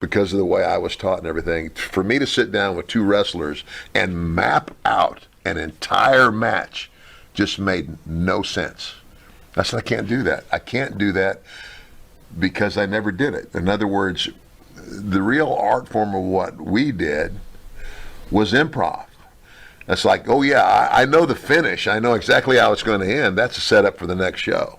because of the way I was taught and everything, for me to sit down with two wrestlers and map out an entire match just made no sense. I said, I can't do that. I can't do that because I never did it. In other words, the real art form of what we did was improv. It's like, oh yeah, I know the finish. I know exactly how it's going to end. That's a setup for the next show.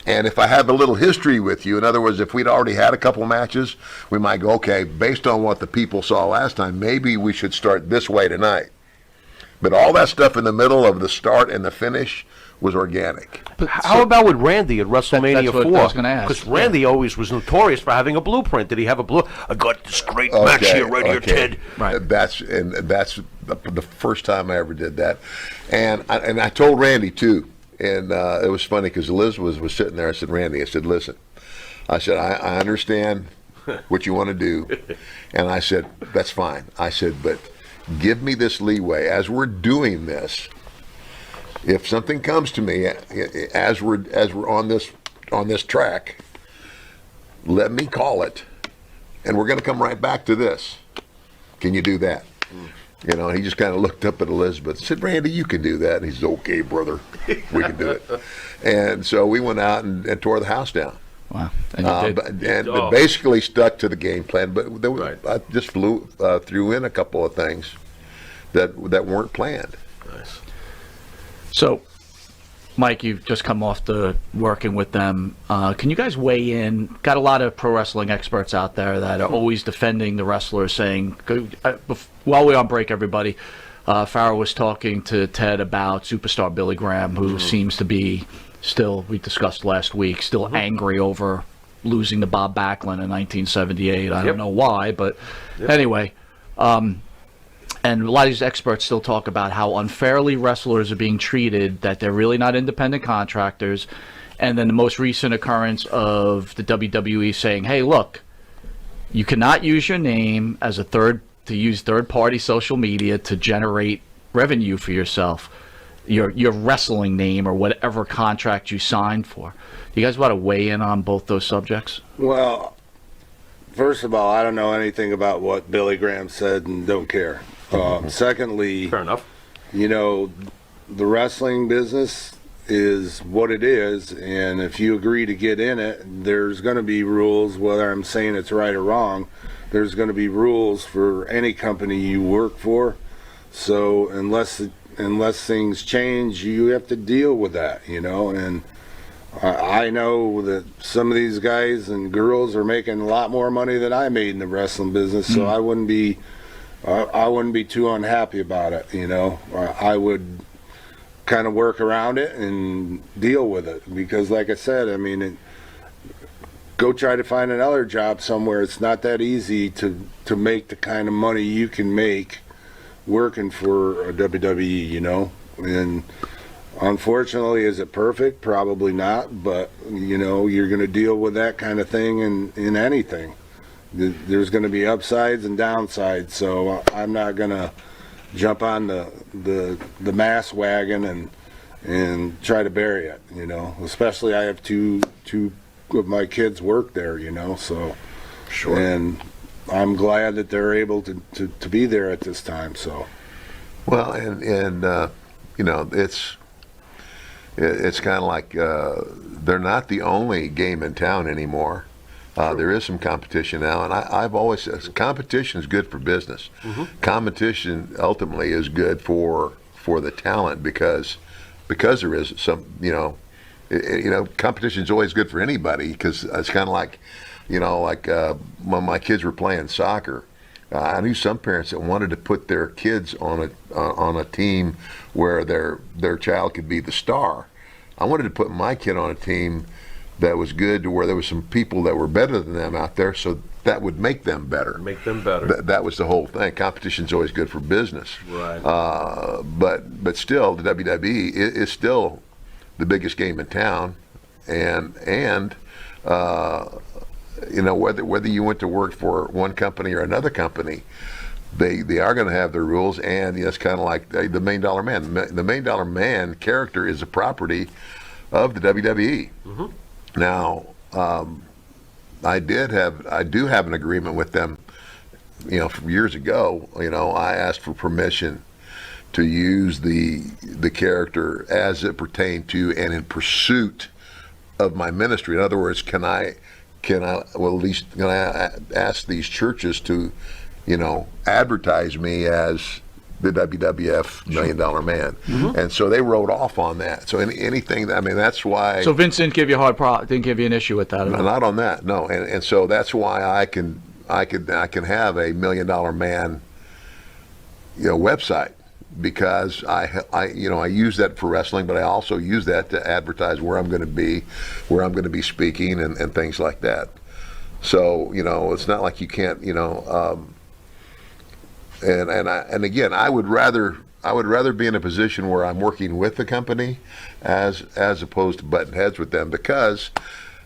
And if I have a little history with you, in other words, if we'd already had a couple matches, we might go, okay, based on what the people saw last time, maybe we should start this way tonight. But all that stuff in the middle of the start and the finish was organic. But how about with Randy at WrestleMania 4? That's what I was going to ask. Because Randy always was notorious for having a blueprint. Did he have a blue? I got this great match here, right here, Ted. Right. That's the first time I ever did that. And I told Randy, too. And it was funny because Elizabeth was sitting there. I said, Randy, I said, listen. I said, I understand what you want to do. And I said, that's fine. I said, but give me this leeway. As we're doing this, if something comes to me as we're on this track, let me call it. And we're going to come right back to this. Can you do that? You know, he just kind of looked up at Elizabeth and said, Randy, you can do that. And he said, okay, brother, we can do it. And so we went out and tore the house down. Wow. And but basically stuck to the game plan. But I just threw in a couple of things that weren't planned. Nice. So, Mike, you've just come off the working with them. Can you guys weigh in? Got a lot of pro wrestling experts out there that are always defending the wrestlers, saying, while we're on break, everybody, Farrell was talking to Ted about superstar Billy Graham, who seems to be still, we discussed last week, still angry over losing to Bob Backlund in 1978. I don't know why, but anyway. And a lot of these experts still talk about how unfairly wrestlers are being treated, that they're really not independent contractors. And then the most recent occurrence of the WWE saying, hey, look, you cannot use your name as to use third-party social media to generate revenue for yourself, your wrestling name or whatever contract you signed for. Do you guys want to weigh in on both those subjects? Well, first of all, I don't know anything about what Billy Graham said and don't care. Secondly, fair enough. You know, the wrestling business is what it is, and if you agree to get in it, there's going to be rules, whether I'm saying it's right or wrong. There's going to be rules for any company you work for. So unless things change, you have to deal with that, you know. And I know that some of these guys and girls are making a lot more money than I made in the wrestling business, so I wouldn't be too unhappy about it, you know. I would kind of work around it and deal with it because, like I said, I mean, go try to find another job somewhere. It's not that easy to make the kind of money you can make working for a WWE, you know. And unfortunately, is it perfect? Probably not, but, you know, you're going to deal with that kind of thing in anything. There's going to be upsides and downsides, so I'm not going to jump on the mass wagon and try to bury it, you know. Especially I have two of my kids work there, you know, so. Sure. And I'm glad that they're able to be there at this time, so. Well, and you know, it's kind of like they're not the only game in town anymore. There is some competition now, and I've always said competition is good for business. Competition ultimately is good for the talent because there is some, you know, competition is always good for anybody because it's kind of like, you know, like when my kids were playing soccer, I knew some parents that wanted to put their kids on a team where their child could be the star. I wanted to put my kid on a team that was good to where there was some people that were better than them out there, so that would make them better. Make them better. That was the whole thing. Competition's always good for business. Right. But still, the WWE is still the biggest game in town, and you know, whether you went to work for one company or another company, they are going to have their rules, and you know, it's kind of like the Million Dollar Man. The Million Dollar Man character is a property of the WWE. Now, I do have an agreement with them. From years ago, I asked for permission to use the character as it pertained to and in pursuit of my ministry. In other words, can I ask these churches to, advertise me as the WWF $1 Million Man, and so they wrote off on that. So anything, that's why. So Vince didn't give you didn't give you an issue with that at all? Not on that, no. And so that's why I can have a $1 Million Man, website, because I use that for wrestling, but I also use that to advertise where I'm going to be speaking and things like that. So it's not like you can't, and again, I would rather be in a position where I'm working with the company as opposed to butting heads with them, because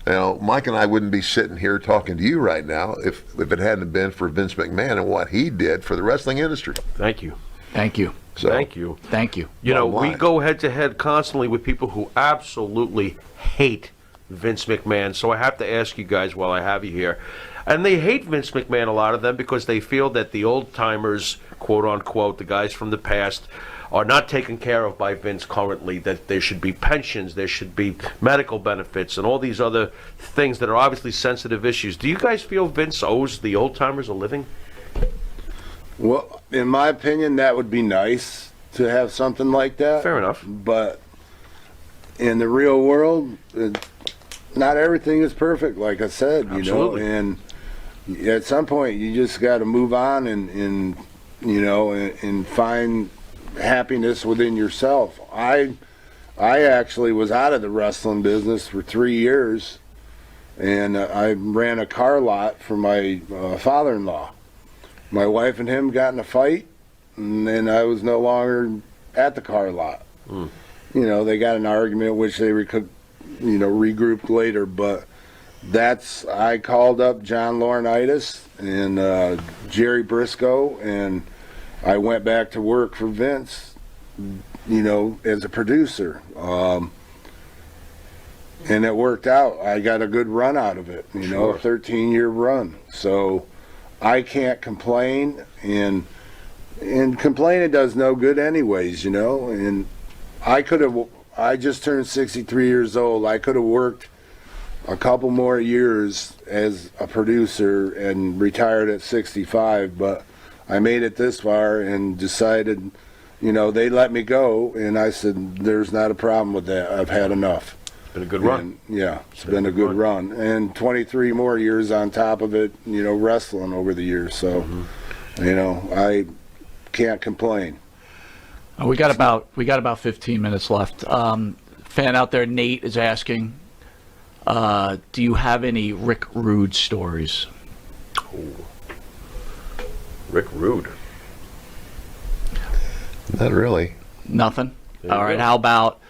Mike and I wouldn't be sitting here talking to you right now if it hadn't been for Vince McMahon and what he did for the wrestling industry. Thank you. Thank you. So, Thank you. Thank you. We go head to head constantly with people who absolutely hate Vince McMahon. So I have to ask you guys while I have you here. And they hate Vince McMahon, a lot of them, because they feel that the old timers, quote unquote, the guys from the past, are not taken care of by Vince currently, that there should be pensions, there should be medical benefits, and all these other things that are obviously sensitive issues. Do you guys feel Vince owes the old timers a living? Well, in my opinion, that would be nice to have something like that. Fair enough. But in the real world, not everything is perfect, like I said, Absolutely. and at some point you just got to move on and find happiness within yourself. I actually was out of the wrestling business for 3 years, and I ran a car lot for my father-in-law. My wife and him got in a fight, and then I was no longer at the car lot. They got in an argument, which they regrouped later, but I called up John Laurinaitis and Jerry Briscoe, and I went back to work for Vince, as a producer. And it worked out. I got a good run out of it, a 13-year run. So I can't complain, and complaining does no good anyways, and I just turned 63 years old. I could have worked a couple more years as a producer and retired at 65, but I made it this far and decided, they let me go, and I said, there's not a problem with that. I've had enough. It's been a good run. It's been a good run. And 23 more years on top of it, wrestling over the years. So, I can't complain. We got about 15 minutes left. Fan out there, Nate, is asking, do you have any Rick Rude stories? Rick Rude. Not really. Nothing? There you All right, go. how about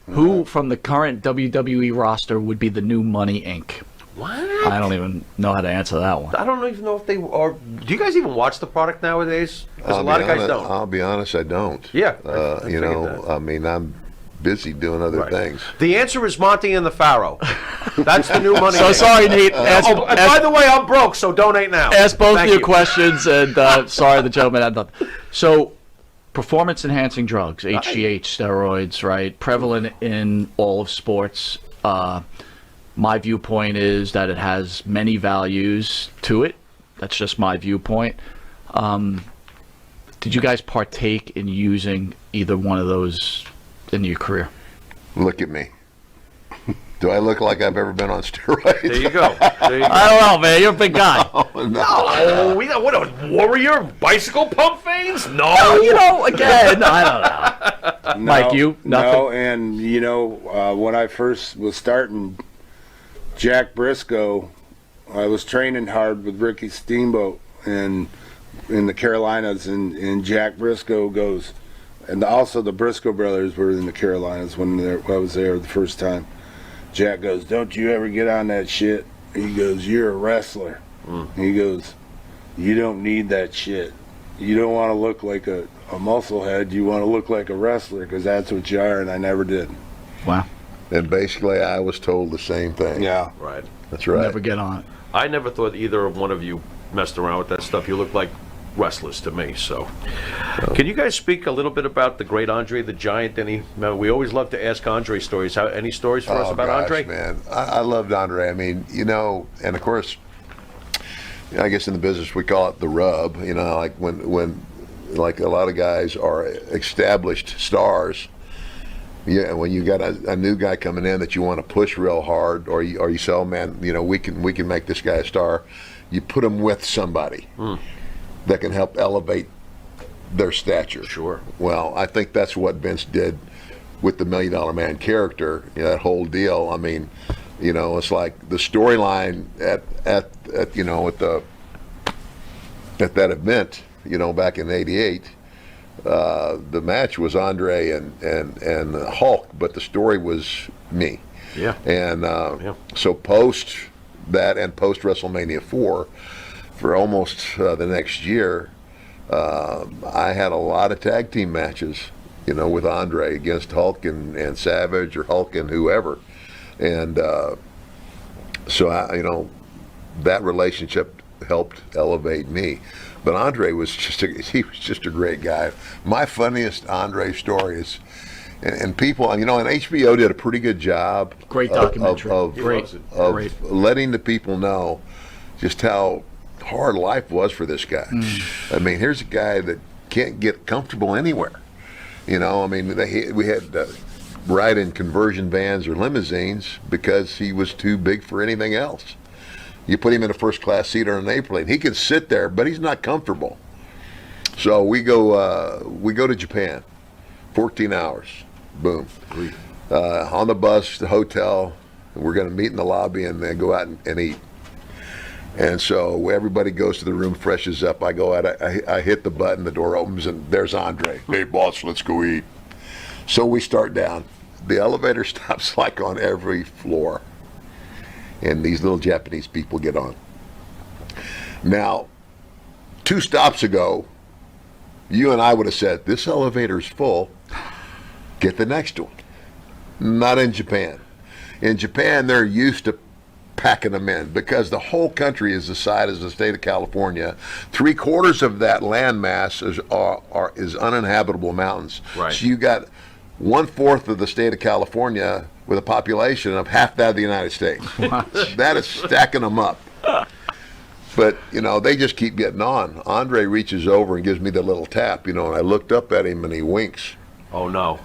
who from the current WWE roster would be the new Money Inc.? What? I don't even know how to answer that one. I don't even know if they are. Do you guys even watch the product nowadays? Because a lot of guys don't. I'll be honest, I don't. Yeah, I figured that. I'm busy doing other Right. things. The answer is Monty and the Pharaoh. That's the new money. So Inc. sorry, Nate. By the way, I'm broke, so donate now. Ask both Thank of your you. questions, and sorry, the gentleman had nothing. So, performance-enhancing drugs, HGH, steroids, right? Prevalent in all of sports. My viewpoint is that it has many values to it. That's just my viewpoint. Did you guys partake in using either one of those in your career? Look at me. Do I look like I've ever been on steroids? There you go. There you go. I don't know, man. You're a big guy. Oh, what a warrior bicycle pump veins? No. Again, I don't know. Mike, you? Nothing? No, and when I first was starting Jack Briscoe, I was training hard with Ricky Steamboat and in the Carolinas, and Jack Briscoe goes, and also the Briscoe brothers were in the Carolinas when I was there the first time. Jack goes, don't you ever get on that shit. He goes, you're a wrestler. He goes, you don't need that shit. You don't want to look like a musclehead. You want to look like a wrestler, because that's what you are, and I never did. Wow. And basically, I was told the same thing. Yeah. Right. That's right. Never get on it. I never thought either one of you messed around with that stuff. You look like wrestlers to me. So, can you guys speak a little bit about the great Andre the Giant? We always love to ask Andre stories. Any stories for us about gosh, Andre? Man, I loved Andre. I mean, and of course, I guess in the business we call it the rub. Like when like a lot of guys are established stars. Yeah, when you got a new guy coming in that you want to push real hard, or you say, oh man, we can make this guy a star. You put him with somebody that can help elevate their stature. Sure. Well, I think that's what Vince did with the $1 Million Man character. That whole deal. I mean, it's like the storyline at that event. Back in '88. The match was Andre and Hulk, but the story was me. Yeah. And so post that and post WrestleMania 4, for almost the next year, I had a lot of tag team matches, with Andre against Hulk and Savage, or Hulk and whoever. And so that relationship helped elevate me. But Andre was just a great guy. My funniest Andre story is, and people, and HBO did a pretty good job. Great documentary. Of Great. letting the people know just how hard life was for this guy. I mean, here's a guy that can't get comfortable anywhere. I mean, we had ride in conversion vans or limousines because he was too big for anything else. You put him in a first-class seat on an airplane, he could sit there, but he's not comfortable. So we go to Japan, 14 hours, boom. On the bus, the hotel, and we're going to meet in the lobby and then go out and eat. And so everybody goes to the room, freshes up. I go out, I hit the button, the door opens, and there's Andre. Hey, boss, let's go eat. So we start down. The elevator stops like on every floor. And these little Japanese people get on. Now, 2 stops ago, you and I would have said, this elevator's full, get the next one. Not in Japan. In Japan, they're used to packing them in because the whole country is the size of the state of California. 3/4 of that landmass is uninhabitable mountains. Right. So you got 1/4 of the state of California with a population of half that of the United States. That is stacking them up. But, they just keep getting on. Andre reaches over and gives me the little tap, and I looked up at him and he winks. Oh, no.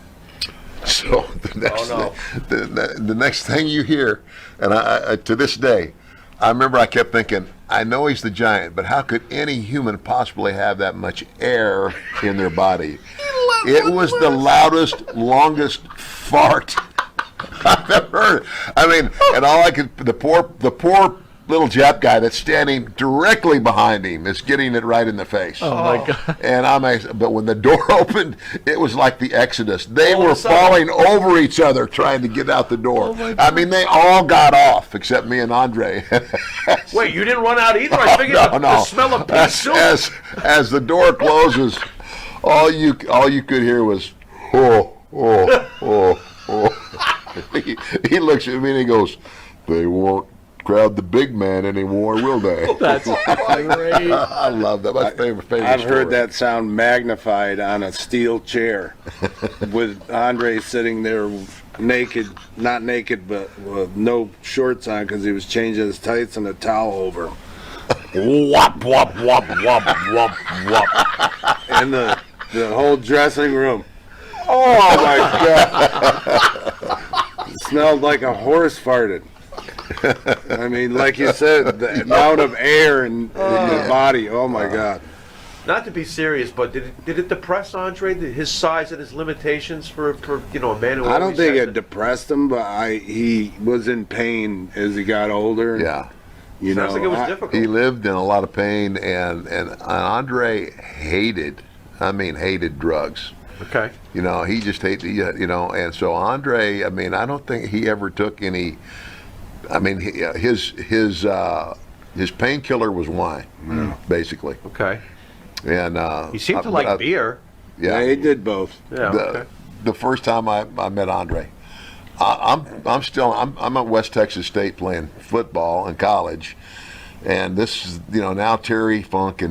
So the next thing you hear, and I to this day, I remember I kept thinking, I know he's the Giant, but how could any human possibly have that much air in their body? It was the loudest, longest fart I've ever heard. I mean, and the poor little Jap guy that's standing directly behind him is getting it right in the face. Oh my God. And but when the door opened, it was like the Exodus. They were falling over each other trying to get out the door. I mean, they all got off except me and Andre. Wait, you didn't run out either? I figured the smell of pea soup. As the door closes, all you could hear was, oh, oh, oh, oh. He looks at me and he goes, they won't crowd the big man anymore, will they? That's great. I love that. My favorite I've story. heard that sound magnified on a steel chair with Andre sitting there naked, not naked, but with no shorts on because he was changing his tights and a towel over. Wop, wop, wop, wop, wop, wop. And the whole dressing room. Oh my God. It smelled like a horse farted. I mean, like you said, the amount of air in your body. Oh my God. Not to be serious, but did it depress Andre, his size and his limitations for a man who? I don't always think has it depressed him, but he was in pain as he got older. Yeah. Sounds like it was difficult. He lived in a lot of pain, and Andre hated drugs. Okay. He just hated, and so Andre, I don't think he ever took any. His painkiller was wine, basically. Okay. And He seemed to like beer. Yeah, he did both. Yeah. Okay. The first time I met Andre, I'm at West Texas State playing football in college, And this is, you know, now Terry Funk and